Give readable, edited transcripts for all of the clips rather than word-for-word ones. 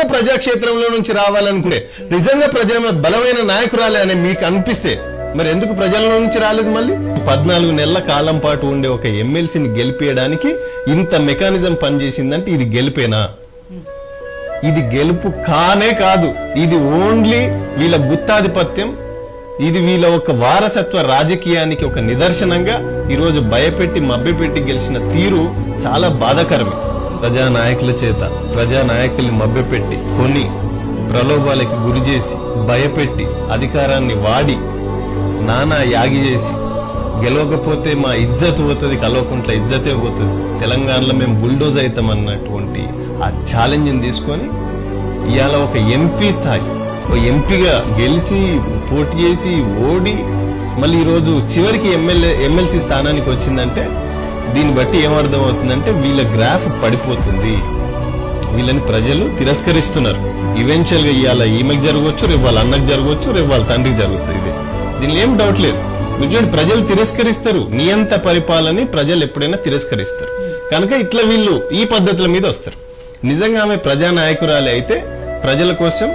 నిజంగా ప్రజాక్షేత్రంలో నుంచి రావాలనుకునే నిజంగా ప్రజా బలమైన నాయకురాలే అని మీకు అనిపిస్తే మరి ఎందుకు ప్రజల నుంచి రాలేదు? మళ్ళీ 14 నెలల కాలం పాటు ఉండే ఒక ఎమ్మెల్సీని గెలిపేయడానికి ఇంత మెకానిజం పనిచేసిందంటే ఇది గెలిపేనా? ఇది గెలుపు కానే కాదు. ఇది ఓన్లీ వీళ్ళ గుత్తాధిపత్యం, ఇది వీళ్ళ ఒక వారసత్వ రాజకీయానికి ఒక నిదర్శనంగా ఈరోజు భయపెట్టి మభ్యపెట్టి గెలిచిన తీరు చాలా బాధాకరమే. ప్రజానాయకుల చేత ప్రజానాయకుల్ని మభ్యపెట్టి కొన్ని ప్రలోభాలకి గురి చేసి భయపెట్టి అధికారాన్ని వాడి నానా యాగి చేసి గెలవకపోతే మా ఇజ్జత్ పోతుంది, కల్వకుంట్ల ఇజ్జతే పోతుంది, తెలంగాణలో మేము బుల్డోజ్ అవుతాం అన్నటువంటి ఆ ఛాలెంజ్ని తీసుకొని ఇవాళ ఒక ఎంపీ స్థాయి ఒక ఎంపీగా గెలిచి పోటీ చేసి ఓడి మళ్ళీ ఈరోజు చివరికి ఎమ్మెల్సీ స్థానానికి వచ్చిందంటే దీన్ని బట్టి ఏమర్థం అవుతుందంటే వీళ్ళ గ్రాఫ్ పడిపోతుంది, వీళ్ళని ప్రజలు తిరస్కరిస్తున్నారు. ఈవెన్చువల్ గా ఇవాళ ఈమెకు జరగవచ్చు, రేపు వాళ్ళ అన్నకు జరగవచ్చు, రేపు వాళ్ళ తండ్రికి జరుగుతుంది. ఇది దీనిలో ఏం డౌట్ లేదు. మీరు ప్రజలు తిరస్కరిస్తారు, నియంత పరిపాలన ప్రజలు ఎప్పుడైనా తిరస్కరిస్తారు. కనుక ఇట్లా వీళ్ళు ఈ పద్ధతుల మీద వస్తారు. నిజంగా ఆమె ప్రజానాయకురాలే అయితే ప్రజల కోసం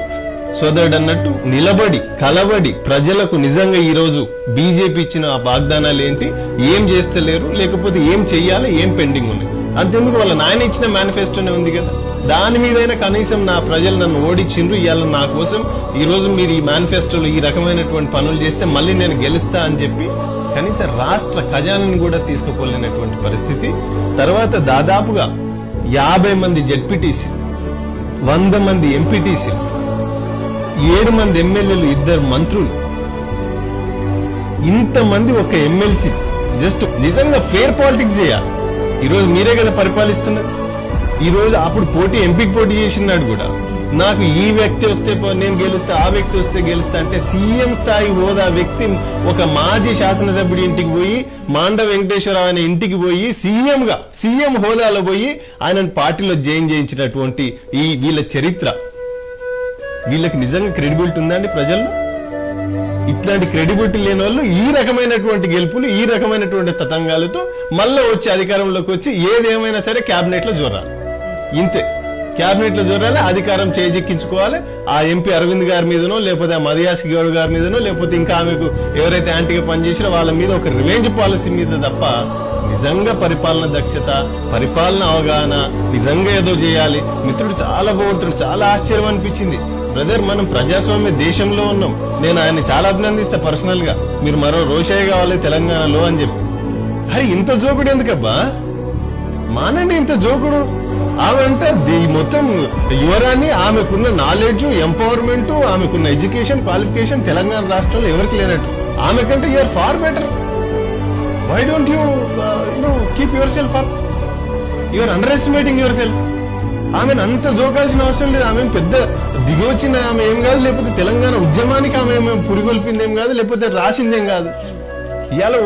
సోదరుడు అన్నట్టు నిలబడి కలబడి ప్రజలకు నిజంగా ఈ రోజు బీజేపీ ఇచ్చిన ఆ వాగ్దానాలు ఏంటి, ఏం చేస్తలేరు, లేకపోతే ఏం చెయ్యాలి, ఏం పెండింగ్ ఉన్నాయి, అంతెందుకు వాళ్ళ నాయన ఇచ్చిన మేనిఫెస్టోనే ఉంది కదా, దాని మీదైనా కనీసం నా ప్రజలు నన్ను ఓడించిండ్రు, ఇవాళ నా కోసం ఈ రోజు మీరు ఈ మేనిఫెస్టోలో ఈ రకమైనటువంటి పనులు చేస్తే మళ్ళీ నేను గెలుస్తా అని చెప్పి కనీసం రాష్ట్ర ఖజానాని కూడా తీసుకుపోలేనటువంటి పరిస్థితి. తర్వాత దాదాపుగా 50 మంది జెడ్పీటీసీ, 100 మంది ఎంపీటీసీ, 7 మంది ఎమ్మెల్యేలు, 2 మంత్రులు, ఇంతమంది ఒక ఎమ్మెల్సీ. జస్ట్ నిజంగా ఫేర్ పాలిటిక్స్ చేయాలి. ఈరోజు మీరే కదా పరిపాలిస్తున్నారు. ఈ రోజు అప్పుడు ఎంపీకి పోటీ చేసినాడు కూడా నాకు ఈ వ్యక్తి వస్తే నేను గెలుస్తా, ఆ వ్యక్తి వస్తే గెలుస్తా అంటే సీఎం స్థాయి హోదా వ్యక్తి ఒక మాజీ శాసనసభ్యుడి ఇంటికి పోయి మాండ వెంకటేశ్వరరావు అనే ఇంటికి పోయి సీఎం హోదాలో పోయి ఆయనను పార్టీలో జాయిన్ చేయించినటువంటి ఈ వీళ్ళ చరిత్ర, వీళ్ళకి నిజంగా క్రెడిబిలిటీ ఉందండి ప్రజల్లో? ఇట్లాంటి క్రెడిబిలిటీ లేని వాళ్ళు ఈ రకమైనటువంటి గెలుపులు, ఈ రకమైనటువంటి తతంగాలతో మళ్ళా వచ్చి అధికారంలోకి వచ్చి ఏదేమైనా సరే క్యాబినెట్ లో జోరాలి, ఇంతే. క్యాబినెట్ లో జోరాలి, అధికారం చేజిక్కించుకోవాలి. ఆ ఎంపీ అరవింద్ గారి మీదనో, లేకపోతే ఆ మదియాస్ గౌడ్ గారి మీదనో, లేకపోతే ఇంకా ఆమెకు ఎవరైతే యాంటీగా పనిచేసినా వాళ్ళ మీద ఒక రివెంజ్ పాలసీ మీద తప్ప నిజంగా పరిపాలన దక్షత, పరిపాలన అవగాహన, నిజంగా ఏదో చేయాలి. మిత్రుడు చాలా బాగుంటాడు, చాలా ఆశ్చర్యం అనిపించింది. బ్రదర్, మనం ప్రజాస్వామ్య దేశంలో ఉన్నాం. నేను ఆయన్ని చాలా అభినందిస్తా పర్సనల్ గా. మీరు మరో రోషయ్య కావాలి తెలంగాణలో అని చెప్పి. అరే ఇంత జోకుడు ఎందుకబ్బా? మానండి ఇంత జోకుడు. ఆమె అంటే మొత్తం యువరాన్ని, ఆమెకున్న నాలెడ్జ్, ఎంపవర్మెంట్, ఆమెకున్న ఎడ్యుకేషన్ క్వాలిఫికేషన్ తెలంగాణ రాష్ట్రంలో ఎవరికి లేనట్టు. ఆమె కంటే you're far better. Why don't you keep yourself up? You're underestimating yourself. ఆమెను అంత జోకాల్సిన అవసరం లేదు. ఆమె పెద్ద దిగొచ్చిన ఆమె ఏం కాదు, లేకపోతే తెలంగాణ ఉద్యమానికి ఆమె పురిగొల్పిందేం కాదు, లేకపోతే రాసిందేం కాదు. ఇవాళ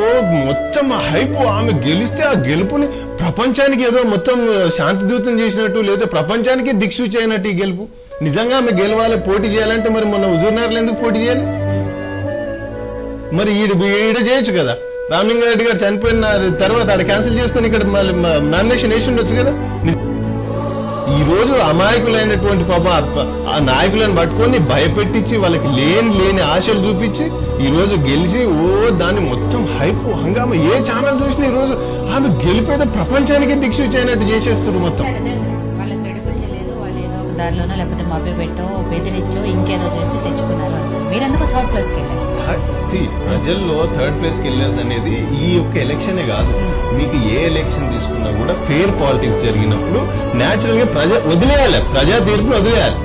మొత్తం హైప్, ఆమె గెలిస్తే ఆ గెలుపుని ప్రపంచానికి ఏదో మొత్తం శాంతిదూతం చేసినట్టు, లేదా ప్రపంచానికి దిక్సూచి అయినట్టు ఈ గెలుపు. నిజంగా ఆమె గెలవాలి, పోటీ చేయాలంటే మరి మొన్న హుజూర్నగర్లో ఎందుకు పోటీ చేయాలి? మరి ఈడ చేయొచ్చు కదా. రామలింగారెడ్డి గారు చనిపోయిన తర్వాత ఆడ క్యాన్సిల్ చేసుకుని ఇక్కడ నామినేషన్ వేసి ఉండొచ్చు కదా. ఈ రోజు అమాయకులైనటువంటి పాప ఆ నాయకులను పట్టుకొని భయపెట్టించి వాళ్ళకి లేని ఆశలు చూపించి ఈ రోజు గెలిచి దాన్ని మొత్తం హైప్ హంగామా ఏ ఛానల్ చూసినా ఈ రోజు ఆమె గెలిపేదో ప్రపంచానికి దిక్సూచి అయినట్టు చేసేస్తారు మొత్తం. వాళ్ళ క్రెడిబిలిటీ లేదు, వాళ్ళు ఏదో ఒక దారిలోనో లేకపోతే మభ్య పెట్టో బెదిరించో ఇంకేదో చేసి తెచ్చుకున్నారు. మీరెందుకు థర్డ్ ప్లేస్కి వెళ్ళారు? ప్రజల్లో థర్డ్ ప్లేస్ కి వెళ్ళేది అనేది ఈ యొక్క ఎలక్షనే కాదు, మీకు ఏ ఎలక్షన్ తీసుకున్నా కూడా ఫేర్ పాలిటిక్స్ జరిగినప్పుడు నేచురల్ గా వదిలేయాలి, ప్రజా తీర్పును వదిలేయాలి.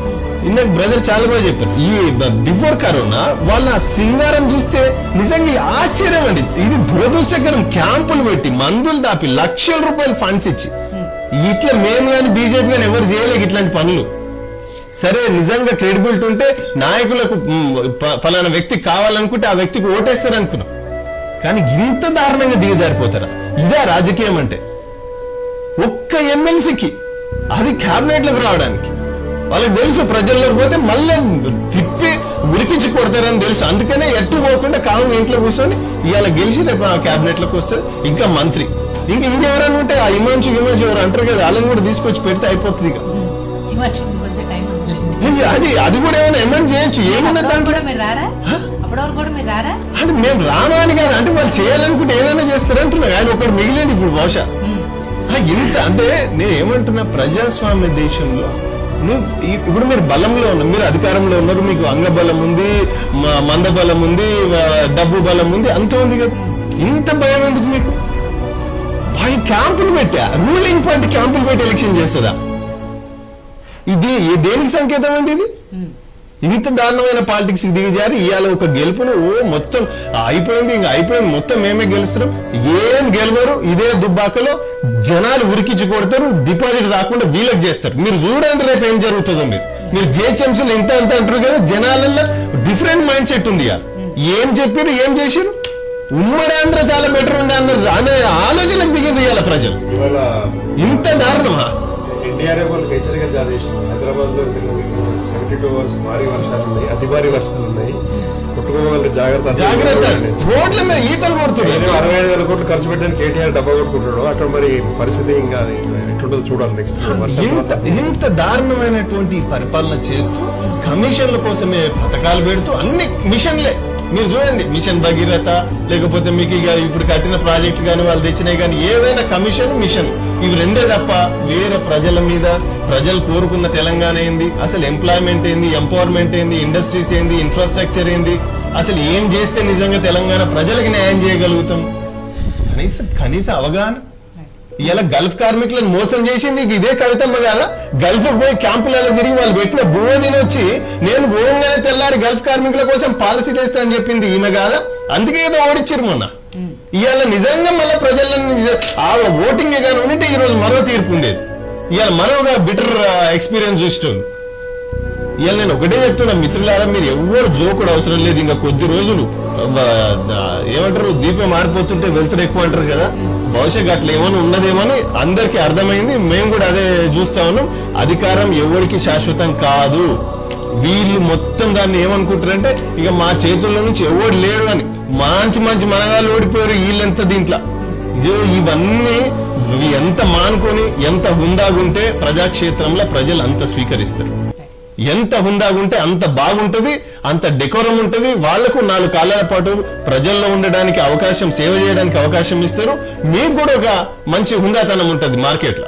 ఇందాక బ్రదర్ చాలా బాగా చెప్పారు. ఈ బిఫోర్ కరోనా వాళ్ళ సింగారం చూస్తే నిజంగా ఆశ్చర్యం అండి. ఇది దురదృష్టకరం. క్యాంపులు పెట్టి మందులు దాపి లక్షల రూపాయలు ఫండ్స్ ఇచ్చి ఇట్లా మేము కానీ బీజేపీ కానీ ఎవరు చేయలేక ఇట్లాంటి పనులు. సరే నిజంగా క్రెడిబిలిటీ ఉంటే నాయకులకు ఫలానా వ్యక్తి కావాలనుకుంటే ఆ వ్యక్తికి ఓటేస్తారు అనుకున్నాం, కానీ ఇంత దారుణంగా దిగజారిపోతారా? ఇదే రాజకీయం అంటే? ఒక్క ఎమ్మెల్సీకి అది క్యాబినెట్ లోకి రావడానికి వాళ్ళకి తెలుసు, ప్రజల్లోకి పోతే మళ్ళీ తిప్పి ఉరికించి కొడతారని తెలుసు. అందుకనే ఎట్టు పోకుండా కాము ఇంట్లో కూర్చొని ఇవాళ గెలిచి రేపు క్యాబినెట్ లోకి వస్తారు. ఇంకా మంత్రి ఇంకెవరైనా ఉంటే ఆ హిమాంశు ఎవరు అంటారు కదా, వాళ్ళని కూడా తీసుకొచ్చి పెడితే అయిపోతుంది. ఇక కొంచెం టైం ఉంది. అది కూడా ఏమైనా అమెండ్ చేయొచ్చు, ఏమన్నా అప్పటి వరకు దాంట్లో కూడా మీరు రారా? అప్పటి వరకు కూడా మీరు రారా? అంటే మేము రామాని కాదు, అంటే వాళ్ళు చేయాలనుకుంటే ఏదైనా చేస్తారంటున్నా. ఆయన ఒకటి మిగిలింది ఇప్పుడు బహుశా. ఇంత అంటే నేను ఏమంటున్నా, ప్రజాస్వామ్య దేశంలో ఇప్పుడు మీరు బలంలో ఉన్నారు, మీరు అధికారంలో ఉన్నారు, మీకు అంగబలం ఉంది, మందబలం ఉంది, డబ్బు బలం ఉంది, అంత ఉంది కదా. ఇంత భయం ఎందుకు మీకు? క్యాంపులు పెట్టా, రూలింగ్ పార్టీ క్యాంపులు పెట్టి ఎలక్షన్ చేస్తుందా? ఇది దేనికి సంకేతం అండి? ఇది ఇంత దారుణమైన పాలిటిక్స్ దిగజారి ఇవాళ ఒక గెలుపును మొత్తం అయిపోయింది, ఇంకా అయిపోయింది, మొత్తం మేమే గెలుస్తున్నాం. ఏం గెలవరు, ఇదే దుబ్బాకలో జనాలు ఉరికించి కొడతారు, డిపాజిట్ రాకుండా వీళ్ళకి చేస్తారు. మీరు చూడండి రేపు ఏం జరుగుతుందో. మీరు జిహెచ్ఎంసీలు ఇంత అంత అంటారు కదా, జనాలలో డిఫరెంట్ మైండ్ సెట్ ఉంది. ఏం చెప్పారు, ఏం చేశారు, ఉమ్మడి ఆంధ్ర చాలా బెటర్ ఉంది అనే ఆలోచనకు దిగింది ఇవాళ ప్రజలు. ఇంత దారుణమా? ఎన్డీఆర్ఎఫ్ వాళ్ళకి హెచ్చరిక జారీ చేసింది. హైదరాబాద్ లో 72 అవర్స్ భారీ వర్షాలు ఉన్నాయి, అతి భారీ వర్షాలు ఉన్నాయి, కొట్టుకోవాలి, జాగ్రత్త. రోడ్ల మీద ఈతలు కొడుతున్నాయి. 65,000 కోట్లు ఖర్చు పెట్టడానికి కేటీఆర్ డబ్బా కొట్టుకుంటాడు. అక్కడ మరి పరిస్థితి ఇంకా ఎట్లుంటుందో చూడాలి నెక్స్ట్ వర్షం. ఇంత దారుణమైనటువంటి పరిపాలన చేస్తూ కమిషన్ల కోసమే పథకాలు పెడుతూ అన్ని మిషన్లే. మీరు చూడండి, మిషన్ భగీరథ, లేకపోతే మీకు ఇక ఇప్పుడు కట్టిన ప్రాజెక్టు కానీ వాళ్ళు తెచ్చినాయి కానీ ఏవైనా కమిషన్, మిషన్, ఇవి రెండే తప్ప వేరే ప్రజల మీద, ప్రజలు కోరుకున్న తెలంగాణ ఏంది, అసలు ఎంప్లాయ్మెంట్ ఏంది, ఎంపవర్మెంట్ ఏంది, ఇండస్ట్రీస్ ఏంది, ఇన్ఫ్రాస్ట్రక్చర్ ఏంది, అసలు ఏం చేస్తే నిజంగా తెలంగాణ ప్రజలకు న్యాయం చేయగలుగుతాం, కనీస అవగాహన. ఇలా గల్ఫ్ కార్మికులను మోసం చేసింది ఇదే కవితమ్మ కాదా? గల్ఫ్ పోయి క్యాంపులలో తిరిగి వాళ్ళు పెట్టిన భూమదిని వచ్చి నేను భూమిగానే తెల్లారి గల్ఫ్ కార్మికుల కోసం పాలసీ తెస్తా అని చెప్పింది ఈమె కాదా? అందుకే ఏదో ఓడిచ్చారు మొన్న. ఇవాళ నిజంగా మళ్ళీ ప్రజలను ఆ ఓటింగ్ కానీ ఉంటే ఈ రోజు మరో తీర్పు ఉండేది. ఇవాళ మరోగా బిటర్ ఎక్స్పీరియన్స్ చూస్తుంది. ఇవాళ నేను ఒకటే చెప్తున్నా మిత్రులారా, మీరు ఎవ్వరు జోకుడు అవసరం లేదు. ఇంకా కొద్ది రోజులు ఏమంటారు, దీపం మారిపోతుంటే వెళ్తారు ఎక్కువ అంటారు కదా, బహుశా అట్లా ఏమైనా ఉన్నదేమని అందరికీ అర్థమైంది. మేము కూడా అదే చూస్తా ఉన్నాం. అధికారం ఎవరికి శాశ్వతం కాదు. వీళ్ళు మొత్తం దాన్ని ఏమనుకుంటారంటే ఇక మా చేతుల్లో నుంచి ఎవరు లేరు అని. మంచి మంచి మనగాళ్ళు ఓడిపోయారు, వీళ్ళెంత దీంట్లో. ఇవన్నీ ఎంత మానుకొని ఎంత హుందాగుంటే ప్రజాక్షేత్రంలో ప్రజలు అంత స్వీకరిస్తారు. ఎంత హుందాగుంటే అంత బాగుంటది, అంత డెకోరం ఉంటది. వాళ్లకు 4 కాలాల పాటు ప్రజల్లో ఉండడానికి అవకాశం, సేవ చేయడానికి అవకాశం ఇస్తారు. మీకు కూడా ఒక మంచి హుందాతనం ఉంటది మార్కెట్లో.